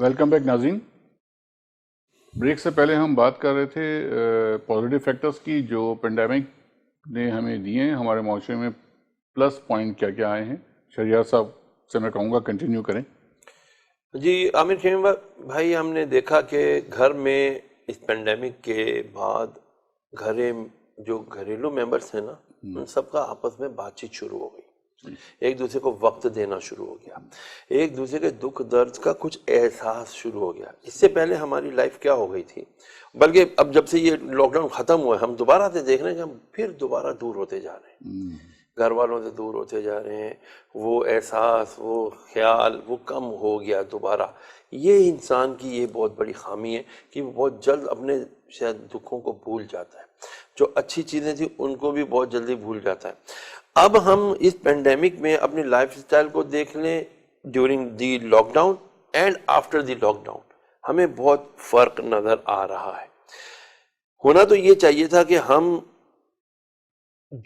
Welcome back ناظرین. Break سے پہلے ہم بات کر رہے تھے پازیٹیو فیکٹرز کی جو پینڈیمک نے ہمیں دیے ہیں ہمارے معاشرے میں. پلس پوائنٹ کیا کیا آئے ہیں؟ شہریار صاحب سے میں کہوں گا کنٹینیو کریں. جی عامر شمیم بھائی، ہم نے دیکھا کہ گھر میں اس پینڈیمک کے بعد جو گھریلو ممبرس ہیں نا، ان سب کا آپس میں بات چیت شروع ہو گئی. ایک دوسرے کو وقت دینا شروع ہو گیا، ایک دوسرے کے دکھ درد کا کچھ احساس شروع ہو گیا. اس سے پہلے ہماری لائف کیا ہو گئی تھی، بلکہ اب جب سے یہ لاک ڈاؤن ختم ہوا ہے ہم دوبارہ سے دیکھ رہے ہیں کہ ہم پھر دوبارہ دور ہوتے جا رہے ہیں، گھر والوں سے دور ہوتے جا رہے ہیں. وہ احساس، وہ خیال، وہ کم ہو گیا دوبارہ. یہ انسان کی یہ بہت بڑی خامی ہے کہ وہ بہت جلد اپنے شاید دکھوں کو بھول جاتا ہے. جو اچھی چیزیں تھیں ان کو بھی بہت جلدی بھول جاتا ہے. اب ہم اس پینڈیمک میں اپنی لائف سٹائل کو دیکھ لیں، during the lockdown and after the lockdown ہمیں بہت فرق نظر آ رہا ہے. ہونا تو یہ چاہیے تھا کہ ہم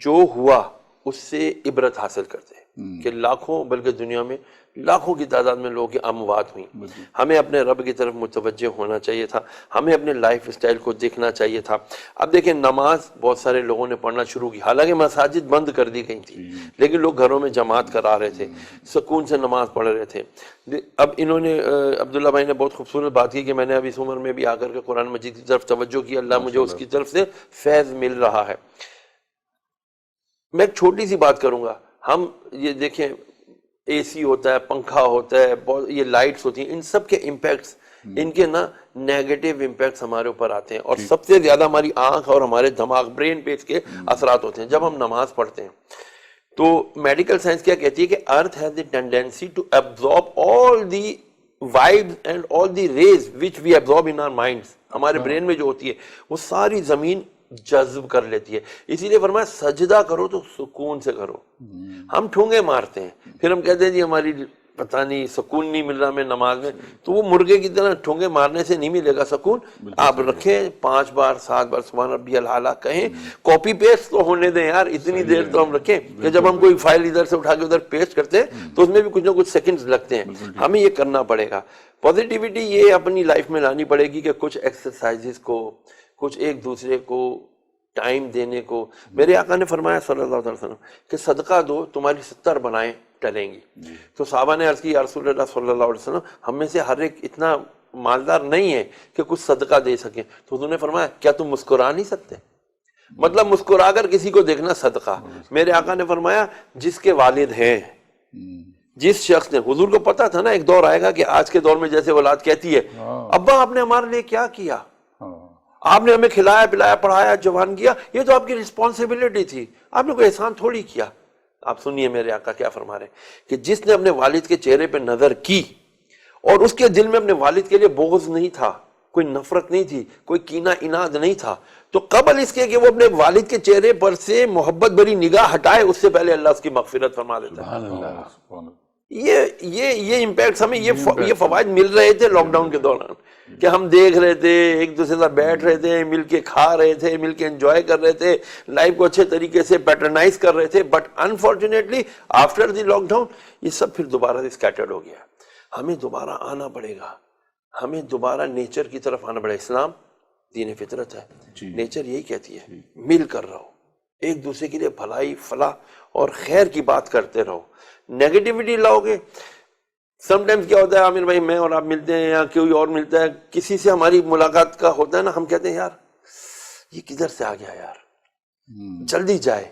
جو ہوا اس سے عبرت حاصل کرتے ہیں کہ لاکھوں، بلکہ دنیا میں لاکھوں کی تعداد میں لوگوں کی اموات ہوئیں. ہمیں اپنے رب کی طرف متوجہ ہونا چاہیے تھا، ہمیں اپنے لائف سٹائل کو دیکھنا چاہیے تھا. اب دیکھیں، نماز بہت سارے لوگوں نے پڑھنا شروع کی، حالانکہ مساجد بند کر دی گئی تھی، لیکن لوگ گھروں میں جماعت کرا رہے تھے، سکون سے نماز پڑھ رہے تھے. اب انہوں نے عبداللہ بھائی نے بہت خوبصورت بات کی کہ میں نے اب اس عمر میں بھی آ کر کے قرآن مجید کی طرف توجہ کی، اللہ مجھے اس کی طرف سے فیض مل رہا ہے. میں ایک چھوٹی سی بات کروں گا. ہم یہ دیکھیں، اے سی ہوتا ہے، پنکھا ہوتا ہے، یہ لائٹس ہوتی ہیں، ان سب کے امپیکٹس، ان کے نا نیگیٹو امپیکٹس ہمارے اوپر آتے ہیں، اور سب سے زیادہ ہماری آنکھ اور ہمارے دماغ، برین پہ اس کے اثرات ہوتے ہیں. جب ہم نماز پڑھتے ہیں تو میڈیکل سائنس کیا کہتی ہے کہ earth has the tendency to absorb all the vibes and all the rays which we absorb in our minds. ہمارے برین میں جو ہوتی ہے وہ ساری زمین جذب کر لیتی ہے. اسی لیے فرمایا سجدہ کرو تو سکون سے کرو. ہم ٹھونگے مارتے ہیں، پھر ہم کہتے ہیں جی ہماری پتہ نہیں سکون نہیں مل رہا میں نماز میں. تو وہ مرغے کی طرح ٹھونگے مارنے سے نہیں ملے گا سکون. آپ رکھیں 5 بار 7 بار سبحان ربی الاعلیٰ کہیں، کاپی پیسٹ تو ہونے دیں یار، اتنی دیر تو ہم رکھیں کہ جب ہم کوئی فائل ادھر سے اٹھا کے ادھر پیسٹ کرتے ہیں تو اس میں بھی کچھ نہ کچھ سیکنڈز لگتے ہیں. ہمیں یہ کرنا پڑے گا. پازیٹیوٹی یہ اپنی لائف میں لانی پڑے گی کہ کچھ ایکسرسائزز کو، کچھ ایک دوسرے کو ٹائم دینے کو. میرے آقا نے فرمایا صلی اللہ علیہ وسلم کہ صدقہ دو تمہاری 70 بنائیں ٹلیں گی. تو صحابہ نے عرض کی یا رسول اللہ صلی اللہ علیہ وسلم، ہم میں سے ہر ایک اتنا مالدار نہیں ہے کہ کچھ صدقہ دے سکیں. تو انہوں نے فرمایا کیا تم مسکرا نہیں سکتے؟ مطلب مسکرا کر کسی کو دیکھنا صدقہ. میرے آقا نے فرمایا جس کے والد ہیں، جس شخص نے، حضور کو پتا تھا نا ایک دور آئے گا کہ آج کے دور میں جیسے اولاد کہتی ہے ابا آپ نے ہمارے لیے کیا کیا، آپ نے ہمیں کھلایا پلایا پڑھایا جوان کیا، یہ تو آپ کی رسپانسبلٹی تھی، آپ نے کوئی احسان تھوڑی کیا. آپ سنیے میرے آقا کیا فرما رہے ہیں کہ جس نے اپنے والد کے چہرے پہ نظر کی اور اس کے دل میں اپنے والد کے لیے بغض نہیں تھا، کوئی نفرت نہیں تھی، کوئی کینہ اناد نہیں تھا، تو قبل اس کے کہ وہ اپنے والد کے چہرے پر سے محبت بھری نگاہ ہٹائے اس سے پہلے اللہ اس کی مغفرت فرما دیتا ہے. یہ امپیکٹس ہمیں یہ فوائد مل رہے تھے لاک ڈاؤن کے دوران کہ ہم دیکھ رہے تھے، ایک دوسرے سے بیٹھ رہے تھے، مل کے کھا رہے تھے، مل کے انجوائے کر رہے تھے، لائف کو اچھے طریقے سے پیٹرنائز کر رہے تھے. But unfortunately after the lockdown یہ سب پھر دوبارہ سے اسکیٹرڈ ہو گیا. ہمیں دوبارہ آنا پڑے گا، ہمیں دوبارہ نیچر کی طرف آنا پڑے گا. اسلام دین فطرت ہے، نیچر یہی کہتی ہے مل کر رہو، ایک دوسرے کے لیے بھلائی فلاح اور خیر کی بات کرتے رہو. نیگیٹیوٹی لاؤ گے. سم ٹائمز کیا ہوتا ہے عامر بھائی، میں اور آپ ملتے ہیں یا کوئی اور ملتا ہے، کسی سے ہماری ملاقات کا ہوتا ہے نا، ہم کہتے ہیں یار یہ کدھر سے آ گیا یار، جلدی جائے.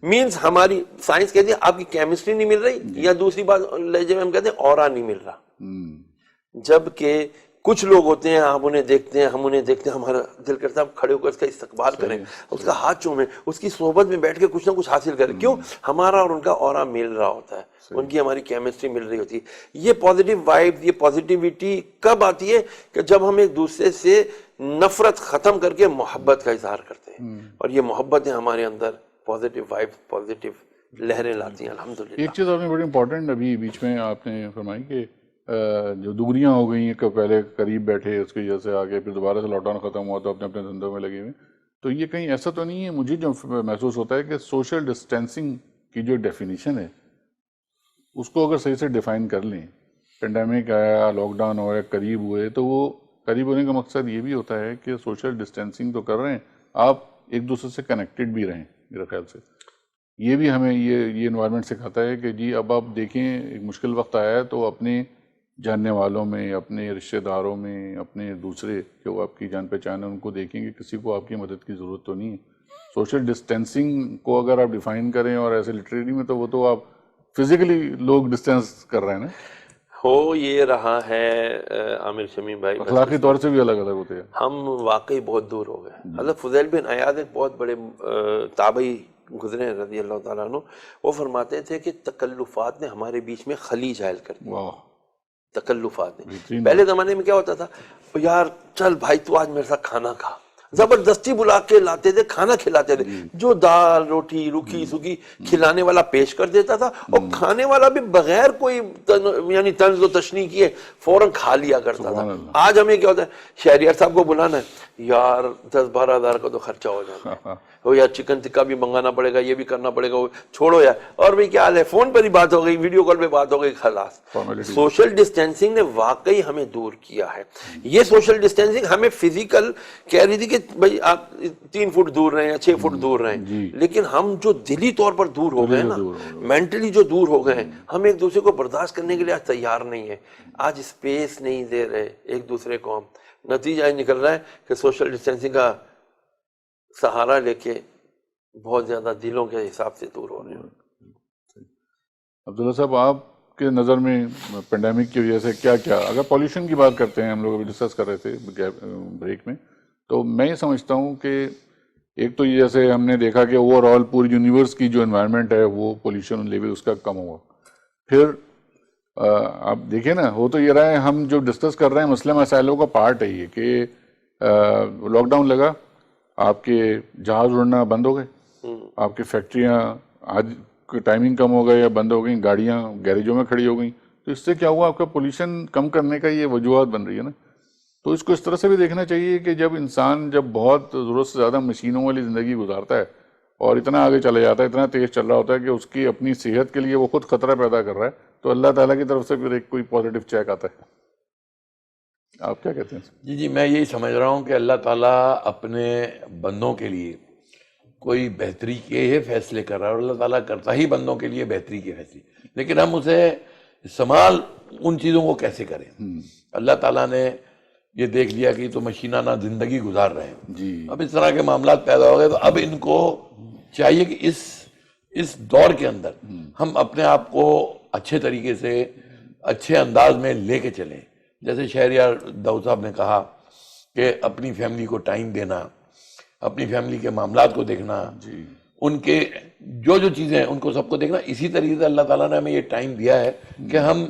مینز ہماری سائنس کہتی ہے آپ کی کیمسٹری نہیں مل رہی، یا دوسری بات لہجے میں ہم کہتے ہیں اورا نہیں مل رہا. جبکہ کچھ لوگ ہوتے ہیں آپ انہیں دیکھتے ہیں، ہم انہیں دیکھتے ہیں، ہمارا دل کرتا ہے ہم کھڑے ہو کر اس کا استقبال کریں، اس کا ہاتھ چومیں، اس کی صحبت میں بیٹھ کے کچھ نہ کچھ حاصل کریں. کیوں؟ ہمارا اور ان کا اورا مل رہا ہوتا ہے، ان کی ہماری کیمسٹری مل رہی ہوتی ہے. یہ پازیٹیو وائب، یہ پازیٹیوٹی کب آتی ہے کہ جب ہم ایک دوسرے سے نفرت ختم کر کے محبت کا اظہار کرتے ہیں، اور یہ محبتیں ہمارے اندر پازیٹیو وائب، پازیٹیو لہریں لاتی ہیں. الحمدللہ. ایک چیز آپ نے بڑی امپورٹنٹ ابھی بیچ میں آپ نے فرمائی کہ جو دوریاں ہو گئی ہیں کہ پہلے قریب بیٹھے اس کی وجہ سے آگے، پھر دوبارہ سے لاک ڈاؤن ختم ہوا تو اپنے اپنے دھندوں میں لگے ہوئے. تو یہ کہیں ایسا تو نہیں ہے، مجھے جو محسوس ہوتا ہے کہ سوشل ڈسٹینسنگ کی جو ڈیفینیشن ہے اس کو اگر صحیح سے ڈیفائن کر لیں پینڈیمک آیا، لاک ڈاؤن ہو رہا، قریب ہوئے، تو وہ قریب ہونے کا مقصد یہ بھی ہوتا ہے کہ سوشل ڈسٹینسنگ تو کر رہے ہیں، آپ ایک دوسرے سے کنیکٹڈ بھی رہیں. میرے خیال سے یہ بھی ہمیں یہ انوائرمنٹ سکھاتا ہے کہ جی اب آپ دیکھیں ایک مشکل وقت آیا ہے تو اپنے جاننے والوں میں، اپنے رشتہ داروں میں، اپنے دوسرے جو آپ کی جان پہچان ہے ان کو دیکھیں کہ کسی کو آپ کی مدد کی ضرورت تو نہیں ہے. سوشل ڈسٹینسنگ کو اگر آپ ڈیفائن کریں اور ایسے لٹریری میں، تو وہ تو آپ فزیکلی لوگ ڈسٹینس کر رہے ہیں نا. ہو یہ رہا ہے عامر شمیم بھائی، اخلاقی طور سے بھی الگ الگ ہوتے ہیں. ہم واقعی بہت دور ہو گئے. حضرت فضیل بن عیاض ایک بہت بڑے تابعی گزرے ہیں رضی اللہ تعالیٰ عنہ، وہ فرماتے تھے کہ تکلفات نے ہمارے بیچ میں خلی جائل کر دی. واہ، تکلفات نے پہلے زمانے میں کیا ہوتا تھا، یار چل بھائی تو آج میرے ساتھ کھانا کھا، زبردستی بلا کے لاتے تھے، کھانا کھلاتے تھے، جو دال روٹی روکھی سوکھی کھلانے والا پیش کر دیتا تھا، اور کھانے والا بھی بغیر کوئی یعنی طنز و تشنیع کیے فوراً کھا لیا کرتا تھا. آج ہمیں کیا ہوتا ہے، شہریار صاحب کو بلانا ہے، یار 10-12 ہزار کا تو خرچہ ہو جاتا ہے، وہ یار چکن ٹکا بھی منگانا پڑے گا، یہ بھی کرنا پڑے گا، چھوڑو یار، اور بھی کیا حال ہے، فون پر ہی بات ہو گئی، ویڈیو کال پہ بات ہو گئی، خلاص. سوشل ڈسٹینسنگ نے واقعی ہمیں دور کیا ہے. یہ سوشل ڈسٹینسنگ ہمیں فزیکل کہہ رہی تھی کہ بھائی آپ 3 فٹ دور رہیں یا 6 فٹ دور رہیں، لیکن ہم جو دلی طور پر دور ہو گئے نا، مینٹلی جو دور ہو گئے ہیں، ہم ایک دوسرے کو برداشت کرنے کے لیے آج تیار نہیں ہے، آج اسپیس نہیں دے رہے ایک دوسرے کو. ہم نتیجہ یہ نکل رہا ہے کہ سوشل ڈسٹینسنگ کا سہارا لے کے بہت زیادہ دلوں کے حساب سے دور ہو رہے ہیں. عبداللہ صاحب، آپ کے نظر میں پینڈیمک کی وجہ سے کیا کیا، اگر پالیوشن کی بات کرتے ہیں، ہم لوگ ابھی ڈسکس کر رہے تھے بریک میں، تو میں یہ سمجھتا ہوں کہ ایک تو یہ جیسے ہم نے دیکھا کہ اوور آل پوری یونیورس کی جو انوائرمنٹ ہے وہ پولیوشن لیول اس کا کم ہوا. پھر آپ دیکھیں نا، ہو تو یہ رہا ہے، ہم جو ڈسکس کر رہے ہیں مسئلہ مسائلوں کا پارٹ ہے یہ کہ لاک ڈاؤن لگا، آپ کے جہاز اڑنا بند ہو گئے، آپ کی فیکٹریاں آج ٹائمنگ کم ہو گئے یا بند ہو گئیں، گاڑیاں گیریجوں میں کھڑی ہو گئیں، تو اس سے کیا ہوا، آپ کا پولیوشن کم کرنے کا یہ وجوہات بن رہی ہے نا. تو اس کو اس طرح سے بھی دیکھنا چاہیے کہ جب انسان جب بہت ضرورت سے زیادہ مشینوں والی زندگی گزارتا ہے اور اتنا آگے چلا جاتا ہے، اتنا تیز چل رہا ہوتا ہے کہ اس کی اپنی صحت کے لیے وہ خود خطرہ پیدا کر رہا ہے، تو اللہ تعالیٰ کی طرف سے پھر ایک کوئی پازیٹیو چیک آتا ہے. آپ کیا کہتے ہیں؟ جی میں یہی سمجھ رہا ہوں کہ اللہ تعالیٰ اپنے بندوں کے لیے کوئی بہتری کے ہی فیصلے کر رہا ہے، اور اللہ تعالیٰ کرتا ہی بندوں کے لیے بہتری کے فیصلے، لیکن ہم اسے استعمال ان چیزوں کو کیسے کریں. اللہ تعالیٰ نے یہ دیکھ لیا کہ تو مشینانہ زندگی گزار رہے ہیں، اب اس طرح کے معاملات پیدا ہو گئے، تو اب ان کو چاہیے کہ اس دور کے اندر ہم اپنے آپ کو اچھے طریقے سے اچھے انداز میں لے کے چلیں. جیسے شہریار داؤد صاحب نے کہا کہ اپنی فیملی کو ٹائم دینا، اپنی فیملی کے معاملات کو دیکھنا، ان کے جو چیزیں ہیں ان کو سب کو دیکھنا. اسی طریقے سے اللہ تعالیٰ نے ہمیں یہ ٹائم دیا ہے کہ ہم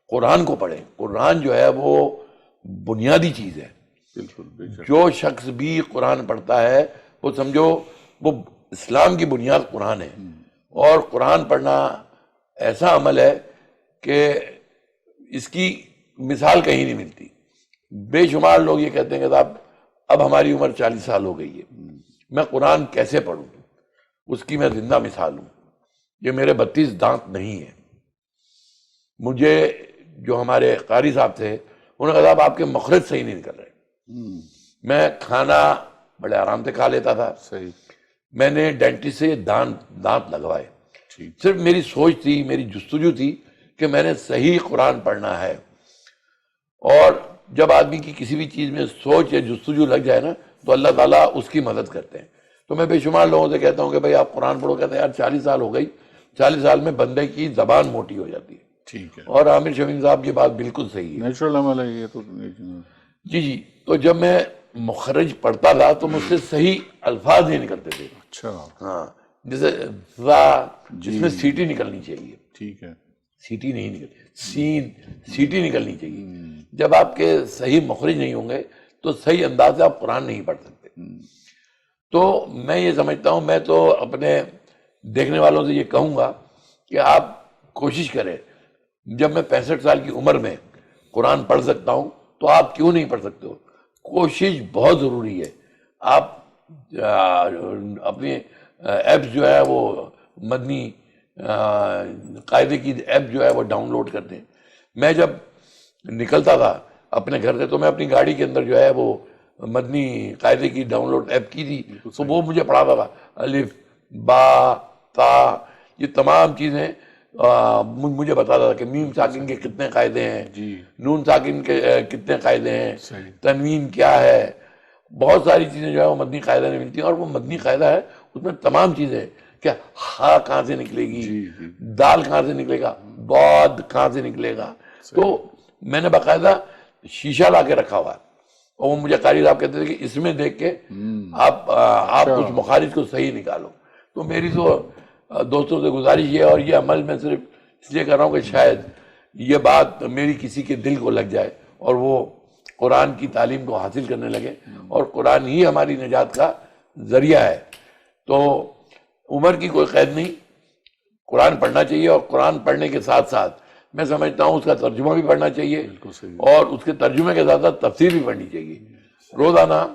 قرآن کو پڑھیں. قرآن جو ہے وہ بنیادی چیز ہے. جو شخص بھی قرآن پڑھتا ہے وہ سمجھو وہ اسلام کی بنیاد قرآن ہے. اور قرآن پڑھنا ایسا عمل ہے کہ اس کی مثال کہیں نہیں ملتی. بے شمار لوگ یہ کہتے ہیں کہ صاحب اب ہماری عمر 40 سال ہو گئی ہے، میں قرآن کیسے پڑھوں، اس کی میں زندہ مثال ہوں. یہ میرے 32 دانت نہیں ہیں. مجھے جو ہمارے قاری صاحب تھے انہوں نے کہا صاحب آپ کے مخرج صحیح نہیں نکل رہے. میں کھانا بڑے آرام سے کھا لیتا تھا، صحیح. میں نے ڈینٹسٹ سے دانت لگوائے. صرف میری سوچ تھی، میری جستجو تھی کہ میں نے صحیح قرآن پڑھنا ہے. اور جب آدمی کی کسی بھی چیز میں سوچ یا جستجو لگ جائے نا تو اللہ تعالیٰ اس کی مدد کرتے ہیں. تو میں بے شمار لوگوں سے کہتا ہوں کہ بھائی آپ قرآن پڑھو، کہتے ہیں یار 40 سال ہو گئی، 40 سال میں بندے کی زبان موٹی ہو جاتی ہے. ٹھیک ہے. اور عامر شمیم صاحب یہ بات بالکل صحیح ہے، نیچرل عمل ہے یہ تو. جی. تو جب میں مخرج پڑھتا تھا تو مجھ سے صحیح الفاظ نہیں نکلتے تھے. اچھا. ہاں، جیسے ذا جس میں سیٹی نکلنی چاہیے، ٹھیک ہے، سیٹی نہیں نکلتی. سین سیٹی نکلنی چاہیے. جب آپ کے صحیح مخرج نہیں ہوں گے تو صحیح انداز سے آپ قرآن نہیں پڑھ سکتے. تو میں یہ سمجھتا ہوں، میں تو اپنے دیکھنے والوں سے یہ کہوں گا کہ آپ کوشش کریں. جب میں 65 سال کی عمر میں قرآن پڑھ سکتا ہوں تو آپ کیوں نہیں پڑھ سکتے ہو؟ کوشش بہت ضروری ہے. آپ اپنے ایپس جو ہے وہ مدنی قاعدے کی ایپ جو ہے وہ ڈاؤن لوڈ کر دیں. میں جب نکلتا تھا اپنے گھر سے تو میں اپنی گاڑی کے اندر جو ہے وہ مدنی قاعدے کی ڈاؤن لوڈ ایپ کی تھی، تو وہ مجھے پڑھاتا تھا، الف با تا، یہ تمام چیزیں مجھے بتاتا تھا کہ میم ساکن کے کتنے قاعدے ہیں، نون ساکن کے کتنے قاعدے ہیں، تنوین کیا ہے، بہت ساری چیزیں جو ہے وہ مدنی قاعدہ میں ملتی ہیں. اور وہ مدنی قاعدہ ہے اس میں تمام چیزیں ہیں، کیا ہا کہاں سے نکلے گی، دال کہاں سے نکلے گا، بعد کہاں سے نکلے گا. تو میں نے باقاعدہ شیشہ لا کے رکھا ہوا ہے، اور وہ مجھے قاری صاحب کہتے تھے کہ اس میں دیکھ کے آپ اس مخارج کو صحیح نکالو. تو میری تو دوستوں سے گزارش یہ ہے، اور یہ عمل میں صرف اس لیے کر رہا ہوں کہ شاید یہ بات میری کسی کے دل کو لگ جائے اور وہ قرآن کی تعلیم کو حاصل کرنے لگے، اور قرآن ہی ہماری نجات کا ذریعہ ہے. تو عمر کی کوئی قید نہیں، قرآن پڑھنا چاہیے، اور قرآن پڑھنے کے ساتھ ساتھ میں سمجھتا ہوں اس کا ترجمہ بھی پڑھنا چاہیے، اور اس کے ترجمے کے ساتھ ساتھ تفسیر بھی پڑھنی چاہیے. روزانہ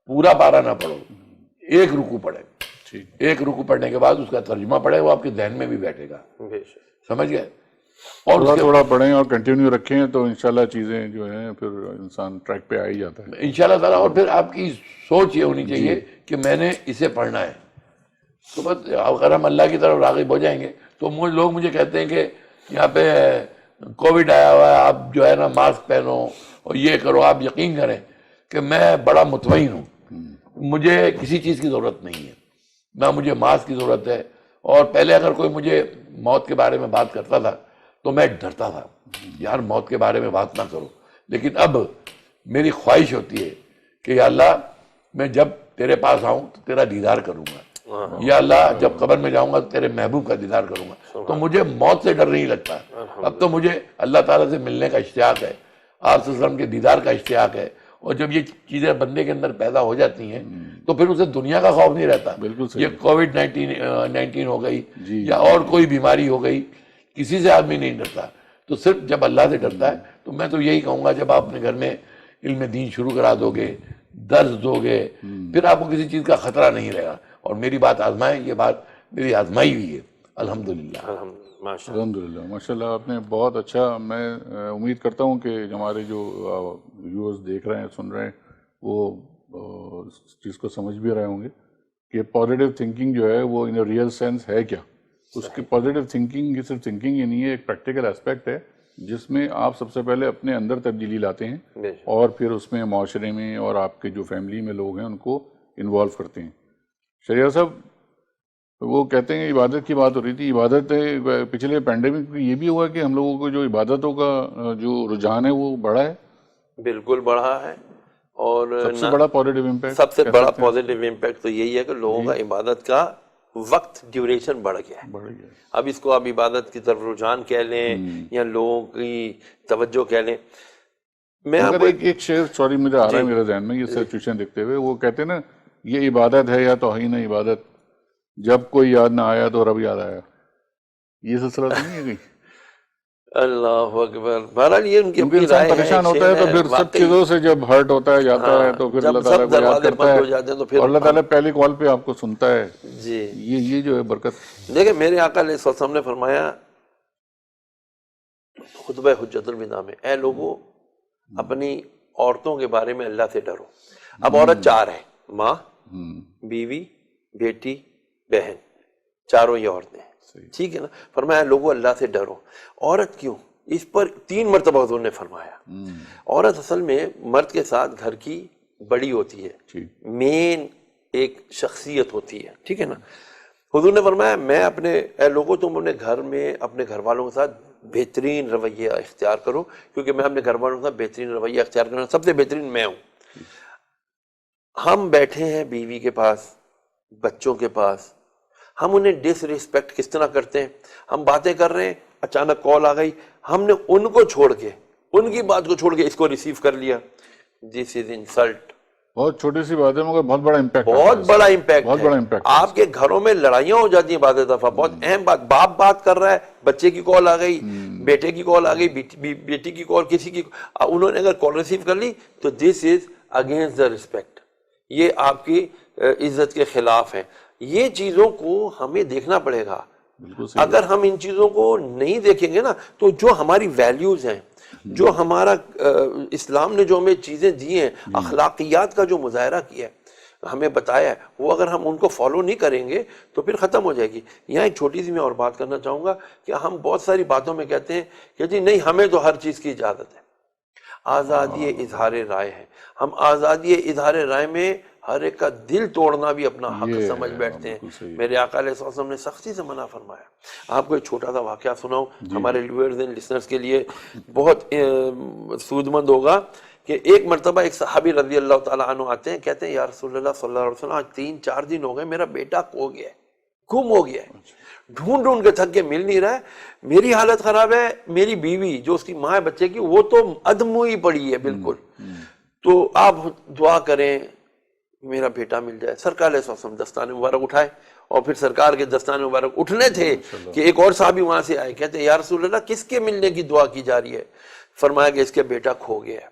پورا پارہ نہ پڑھو، ایک رکوع پڑھے، ایک رکوع پڑھنے کے بعد اس کا ترجمہ پڑھے، وہ آپ کے ذہن میں بھی بیٹھے گا. سمجھ گئے؟ اور تھوڑا تھوڑا پڑھیں اور کنٹینیو رکھیں تو انشاءاللہ چیزیں جو ہیں پھر انسان ٹریک پہ آ ہی جاتا ہے انشاءاللہ تعالیٰ. اور پھر آپ کی سوچ یہ ہونی چاہیے کہ میں نے اسے پڑھنا ہے. تو بس اگر ہم اللہ کی طرف راغب ہو جائیں گے تو لوگ مجھے کہتے ہیں کہ یہاں پہ کووڈ آیا ہوا ہے، آپ جو ہے نا ماسک پہنو اور یہ کرو. آپ یقین کریں کہ میں بڑا مطمئن ہوں، مجھے کسی چیز کی ضرورت نہیں ہے، نہ مجھے ماسک کی ضرورت ہے. اور پہلے اگر کوئی مجھے موت کے بارے میں بات کرتا تھا تو میں ڈرتا تھا، یار موت کے بارے میں بات نہ کرو. لیکن اب میری خواہش ہوتی ہے کہ یا اللہ میں جب تیرے پاس آؤں تو تیرا دیدار کروں گا، یا اللہ جب قبر میں جاؤں گا تو تیرے محبوب کا دیدار کروں گا. تو مجھے موت سے ڈر نہیں لگتا. اب تو مجھے اللہ تعالیٰ سے ملنے کا اشتیاق ہے، آپ صلی اللہ علیہ وسلم کے دیدار کا اشتیاق ہے. اور جب یہ چیزیں بندے کے اندر پیدا ہو جاتی ہیں تو پھر اسے دنیا کا خوف نہیں رہتا. یہ کووڈ 19 ہو گئی یا اور کوئی بیماری ہو گئی، کسی سے آدمی نہیں ڈرتا. تو صرف جب اللہ سے ڈرتا ہے. تو میں تو یہی کہوں گا جب آپ اپنے گھر میں علم دین شروع کرا دو گے، درس دو گے، پھر آپ کو کسی چیز کا خطرہ نہیں رہے گا. اور میری بات آزمائیں، یہ بات میری آزمائی ہوئی ہے الحمدللہ. الحمدللہ ماشاء اللہ. آپ نے بہت اچھا، میں امید کرتا ہوں کہ ہمارے جو ویورز دیکھ رہے ہیں سن رہے ہیں وہ اس چیز کو سمجھ بھی رہے ہوں گے کہ پازیٹیو تھنکنگ جو ہے وہ ان اے ریئل سینس ہے کیا. اس کی پازیٹیو تھنکنگ یہ صرف تھنکنگ ہی نہیں ہے، ایک پریکٹیکل اسپیکٹ ہے جس میں آپ سب سے پہلے اپنے اندر تبدیلی لاتے ہیں اور پھر اس میں معاشرے میں اور آپ کے جو فیملی میں لوگ ہیں ان کو انوالو کرتے ہیں. شریعہ صاحب وہ کہتے ہیں عبادت کی بات ہو رہی تھی. عبادت پچھلے پینڈیمک میں یہ بھی ہوا کہ ہم لوگوں کو جو عبادتوں کا جو رجحان ہے وہ بڑھا ہے. بالکل بڑھا ہے. اور سب سے بڑا پازیٹیو امپیکٹ، سب سے بڑا پازیٹیو امپیکٹ تو یہی ہے کہ لوگوں کا عبادت کا وقت ڈیوریشن بڑھ گیا ہے. اب اس کو آپ عبادت کی طرف رجحان کہہ لیں یا لوگوں کی توجہ کہہ لیں. میں اگر ایک شعر سوری مجھے آ رہا ہے میرے ذہن میں یہ سچویشن دیکھتے ہوئے، وہ کہتے ہیں نا یہ عبادت ہے یا توہین عبادت، جب کوئی یاد نہ آیا تو رب یاد آیا. یہ سلسلہ تو نہیں ہے کہیں؟ اللہ اکبر. بہرحال یہ ان کی اپنی انسان رائے پریشان ہوتا ہے تو پھر سب چیزوں سے جب ہرٹ ہوتا ہے جاتا ہے تو پھر اللہ تعالیٰ کو یاد کرتا ہے اور اللہ تعالیٰ پہلی کال پہ آپ کو سنتا ہے. جی یہ جو ہے برکت. دیکھیں میرے آقا علیہ السلام نے فرمایا خطبہ حجت الوداع میں، اے لوگوں اپنی عورتوں کے بارے میں اللہ سے ڈرو. اب عورت چار ہے، ماں، بیوی، بیٹی، بہن، چاروں یہ عورتیں ہیں. ٹھیک ہے نا. فرمایا لوگوں اللہ سے ڈرو. عورت کیوں؟ اس پر 3 مرتبہ حضور نے فرمایا. عورت اصل میں مرد کے ساتھ گھر کی بڑی ہوتی ہے، مین ایک شخصیت ہوتی ہے. ٹھیک ہے نا. حضور نے فرمایا میں اے لوگوں تم اپنے گھر میں اپنے گھر والوں کے ساتھ بہترین رویہ اختیار کرو، کیونکہ میں اپنے گھر والوں کے ساتھ بہترین رویہ اختیار کرنا، سب سے بہترین میں ہوں. ہم بیٹھے ہیں بیوی کے پاس، بچوں کے پاس، ہم انہیں ڈس ریسپیکٹ کس طرح کرتے ہیں. ہم باتیں کر رہے ہیں، اچانک کال آ گئی، ہم نے ان کو چھوڑ کے، ان کی بات کو چھوڑ کے اس کو ریسیو کر لیا. دس از انسلٹ. بہت چھوٹی سی بات ہے مگر بہت بڑا امپیکٹ، بہت بڑا امپیکٹ. آپ کے گھروں میں لڑائیاں ہو جاتی ہیں بعض دفعہ. بہت اہم بات، باپ بات کر رہا ہے، بچے کی کال آ گئی، بیٹے کی کال آ گئی، بیٹی کی کال، کسی کی، انہوں نے اگر کال ریسیو کر لی تو دس از اگینسٹ دا ریسپیکٹ. یہ آپ کی عزت کے خلاف ہے. یہ چیزوں کو ہمیں دیکھنا پڑے گا. بالکل صحیح. اگر ہم ان چیزوں کو نہیں دیکھیں گے نا تو جو ہماری ویلیوز ہیں، جو ہمارا اسلام نے جو ہمیں چیزیں دی ہیں، اخلاقیات کا جو مظاہرہ کیا ہے، ہمیں بتایا ہے، وہ اگر ہم ان کو فالو نہیں کریں گے تو پھر ختم ہو جائے گی. یہاں ایک چھوٹی سی میں اور بات کرنا چاہوں گا کہ ہم بہت ساری باتوں میں کہتے ہیں کہ جی نہیں ہمیں تو ہر چیز کی اجازت ہے، آزادی اظہار رائے ہے. ہم آزادی اظہار رائے میں ہر ایک کا دل توڑنا بھی اپنا حق یہ سمجھ بیٹھتے ہیں. بالکل صحیح. میرے آقا علیہ السلام نے سختی سے منع فرمایا. آپ کو ایک چھوٹا سا واقعہ سناؤں ہمارے ویورز اینڈ لسنرز کے لیے بہت سود مند ہوگا کہ ایک مرتبہ ایک صحابی رضی اللہ تعالیٰ عنہ آتے ہیں، کہتے ہیں یا رسول اللہ صلی اللہ علیہ وسلم آج 3-4 دن ہو گئے میرا بیٹا کھو گیا ہے، گم ہو گیا ہے، ڈھونڈ ڈھونڈ کے تھک کے مل نہیں رہا ہے، میری حالت خراب ہے، میری بیوی جو اس کی ماں ہے بچے کی وہ تو ادم ہوئی پڑی ہے بالکل، تو آپ دعا کریں میرا بیٹا مل جائے. سرکار علیہ السلام دستان مبارک اٹھائے اور پھر سرکار کے دستان مبارک اٹھنے تھے کہ ایک اور صحابی وہاں سے آئے، کہتے ہیں یا رسول اللہ کس کے ملنے کی دعا کی جا رہی ہے؟ فرمایا کہ اس کے بیٹا کھو گیا ہے.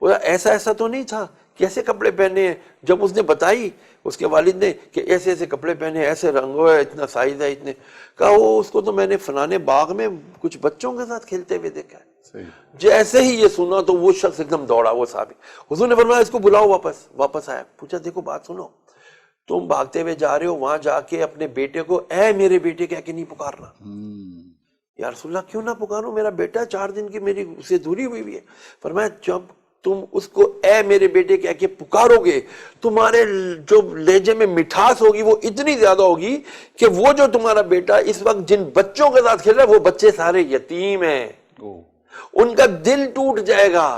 بولا ایسا تو نہیں تھا، کیسے کپڑے پہنے ہیں؟ جب اس نے بتائی اس کے والد نے کہ ایسے ایسے کپڑے پہنے، ایسے رنگو ہے، اتنا سائز ہے، اتنے، کہا وہ اس کو تو میں نے فلانے باغ میں کچھ بچوں کے ساتھ کھیلتے ہوئے دیکھا ہے. جیسے ہی یہ سنا تو وہ شخص ایک دم دوڑا، وہ صحابی. حضور نے فرمایا اس کو بلاؤ. واپس آیا، پوچھا دیکھو بات سنو، تم بھاگتے ہوئے جا رہے ہو، وہاں جا کے اپنے بیٹے کو اے میرے بیٹے کہہ کے نہیں پکارنا. یا رسول اللہ کیوں نہ پکاروں، میرا بیٹا 4 دن کی میری اسے دوری ہوئی ہے. فرمایا جب تم اس کو اے میرے بیٹے کہہ کے پکارو گے تمہارے جو لہجے میں مٹھاس ہوگی وہ اتنی زیادہ ہوگی کہ وہ جو تمہارا بیٹا اس وقت جن بچوں کے ساتھ کھیل رہا ہے وہ بچے سارے یتیم ہیں، ان کا دل ٹوٹ جائے گا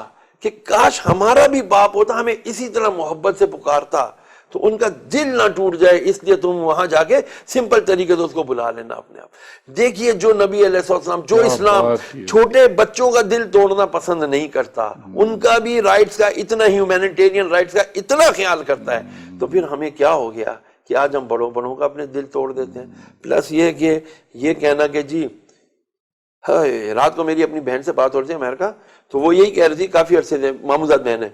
کہ کاش ہمارا بھی باپ ہوتا ہمیں اسی طرح محبت سے پکارتا، تو ان کا دل نہ ٹوٹ جائے، اس لیے تم وہاں جا کے سمپل طریقے سے اس کو بلا لینا اپنے آپ. دیکھیے جو نبی علیہ السلام، جو اسلام چھوٹے بچوں کا دل توڑنا پسند نہیں کرتا، ان کا بھی رائٹس کا اتنا، ہیومینیٹیرین رائٹس کا اتنا خیال کرتا ہے، تو پھر ہمیں کیا ہو گیا کہ آج ہم بڑوں کا اپنے دل توڑ دیتے ہیں. پلس یہ کہ یہ کہنا کہ جی رات کو میری اپنی بہن سے بات ہو رہی تھی امریکہ، تو وہ یہی کہہ رہی تھی، کافی عرصے سے ماموزاد بہن ہے،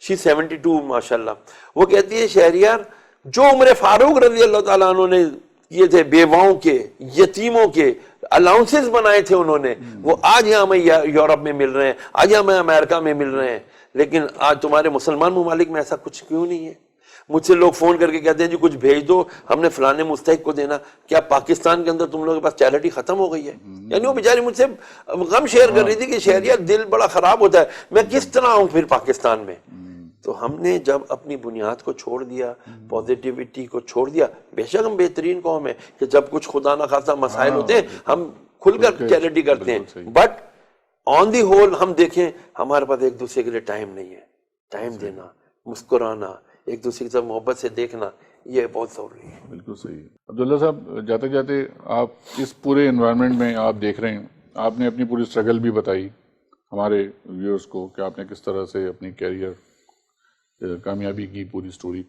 شی 72 ماشاءاللہ، وہ کہتی ہے شہریار جو عمر فاروق رضی اللہ تعالیٰ عنہ نے کیے تھے بیواؤں کے، یتیموں کے الاؤنسز بنائے تھے انہوں نے، وہ آج یہاں ہمیں یورپ میں مل رہے ہیں، آج ہمیں امریکہ میں مل رہے ہیں، لیکن آج تمہارے مسلمان ممالک میں ایسا کچھ کیوں نہیں ہے؟ مجھ سے لوگ فون کر کے کہتے ہیں جی کچھ بھیج دو، ہم نے فلانے مستحق کو دینا. کیا پاکستان کے اندر تم لوگوں کے پاس چیریٹی ختم ہو گئی ہے؟ یعنی وہ بیچاری مجھ سے غم شیئر کر رہی تھی کہ شہریار دل بڑا خراب ہوتا ہے، میں کس طرح آؤں پھر پاکستان میں. تو ہم نے جب اپنی بنیاد کو چھوڑ دیا، پازیٹیوٹی کو چھوڑ دیا، بے شک ہم بہترین قوم ہے کہ جب کچھ خدا نہ خواستہ مسائل ہوتے ہیں ہم کھل کر چیریٹی کرتے ہیں، بٹ آن دی ہول ہم دیکھیں ہمارے پاس ایک دوسرے کے لیے ٹائم نہیں ہے. ٹائم دینا، مسکرانا، ایک دوسرے کے ساتھ محبت سے دیکھنا، یہ بہت ضروری ہے. بالکل صحیح. عبداللہ صاحب جاتے جاتے آپ اس پورے انوائرمنٹ میں آپ دیکھ رہے ہیں، آپ نے اپنی پوری اسٹرگل بھی بتائی ہمارے ویورز کو کہ آپ نے کس طرح سے اپنی کیریئر کامیابی کی پوری سٹوری.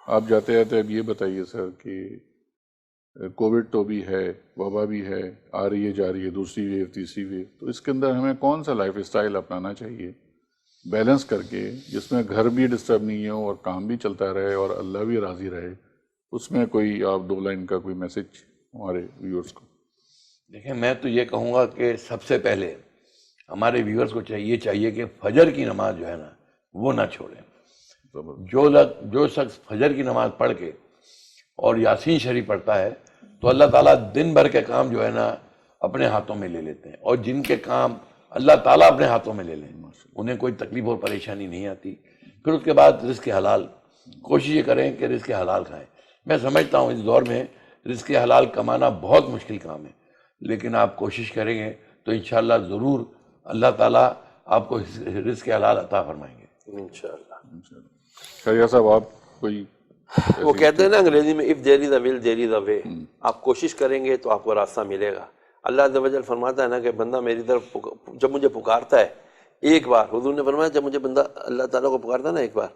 آپ جاتے جاتے اب یہ بتائیے سر کہ کووڈ تو بھی ہے، وبا بھی ہے، آ رہی ہے جا رہی ہے، دوسری ویو تیسری ویو، تو اس کے اندر ہمیں کون سا لائف اسٹائل اپنانا چاہیے بیلنس کر کے، جس میں گھر بھی ڈسٹرب نہیں ہو اور کام بھی چلتا رہے اور اللہ بھی راضی رہے؟ اس میں کوئی آپ 2 لائن کا کوئی میسج ہمارے ویورز کو. دیکھیں میں تو یہ کہوں گا کہ سب سے پہلے ہمارے ویورز کو چاہیے کہ فجر کی نماز جو ہے نا وہ نہ چھوڑیں. جو شخص فجر کی نماز پڑھ کے اور یاسین شریف پڑھتا ہے تو اللہ تعالیٰ دن بھر کے کام جو ہے نا اپنے ہاتھوں میں لے لیتے ہیں، اور جن کے کام اللہ تعالیٰ اپنے ہاتھوں میں لے لیں انہیں کوئی تکلیف اور پریشانی نہیں آتی. پھر اس کے بعد رزق حلال، کوشش یہ کریں کہ رزق حلال کھائیں. میں سمجھتا ہوں اس دور میں رزق حلال کمانا بہت مشکل کام ہے، لیکن آپ کوشش کریں گے تو انشاءاللہ ضرور اللہ تعالیٰ آپ کو رزق حلال عطا فرمائیں گے انشاءاللہ. شہریار صاحب آپ کوئی، وہ کہتے ہیں نا انگریزی میں if there is a will there is a way. آپ کوشش کریں گے تو آپ کو راستہ ملے گا. اللہ عز و جل فرماتا ہے نا کہ بندہ میری طرف جب مجھے پکارتا ہے ایک بار، حضور نے فرمایا جب مجھے بندہ اللہ تعالیٰ کو پکارتا ہے نا ایک بار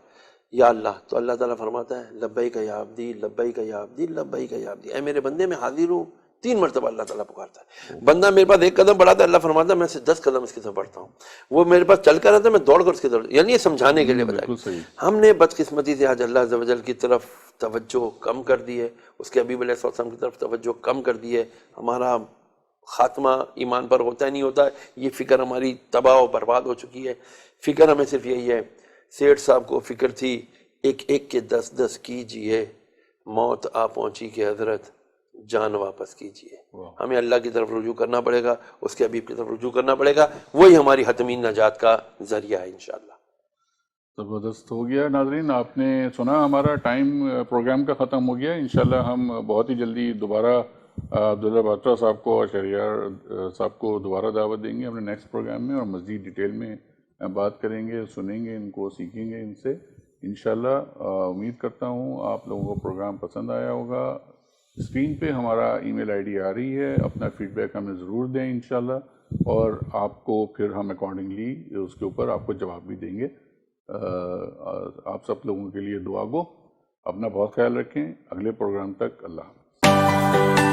یا اللہ، تو اللہ تعالیٰ فرماتا ہے لبیک یا عبدی لبیک یا عبدی لبیک یا عبدی، اے میرے بندے میں حاضر ہوں. 3 مرتبہ اللہ تعالیٰ پکارتا ہے. بندہ میرے پاس 1 قدم بڑھاتا ہے، اللہ فرماتا ہے میں سے 10 قدم اس کی طرف بڑھتا ہوں. وہ میرے پاس چل کر آتا ہے، میں دوڑ کر اس کی طرف، یعنی یہ سمجھانے کے لیے بتایا. ہم نے بدقسمتی سے آج اللہ عز و جل کی طرف توجہ کم کر دی ہے، اس کے حبیب علیہ السلام کی طرف توجہ کم کر دی ہے، ہمارا خاتمہ ایمان پر ہوتا ہے نہیں ہوتا ہے، یہ فکر ہماری تباہ و برباد ہو چکی ہے۔ فکر ہمیں صرف یہی ہے، سیٹھ صاحب کو فکر تھی ایک ایک کے 10 کیجئے، موت آ پہنچی کہ حضرت جان واپس کیجئے۔ ہمیں اللہ کی طرف رجوع کرنا پڑے گا، اس کے حبیب کی طرف رجوع کرنا پڑے گا، وہی ہماری حتمی نجات کا ذریعہ ہے انشاءاللہ۔ زبردست ہو گیا ناظرین، آپ نے سنا ہمارا ٹائم پروگرام کا ختم ہو گیا۔ انشاءاللہ ہم بہت ہی جلدی دوبارہ عبداللہ بادشاہ صاحب کو اور شہریار صاحب کو دوبارہ دعوت دیں گے اپنے نیکسٹ پروگرام میں، اور مزید ڈیٹیل میں بات کریں گے، سنیں گے ان کو، سیکھیں گے ان سے انشاءاللہ۔ امید کرتا ہوں آپ لوگوں کو پروگرام پسند آیا ہوگا۔ اسکرین پہ ہمارا ای میل آئی ڈی آ رہی ہے، اپنا فیڈ بیک ہمیں ضرور دیں انشاءاللہ، اور آپ کو پھر ہم اکارڈنگلی اس کے اوپر آپ کو جواب بھی دیں گے۔ آپ سب لوگوں کے لیے دعا گو، اپنا بہت خیال رکھیں، اگلے پروگرام تک اللہ حافظ۔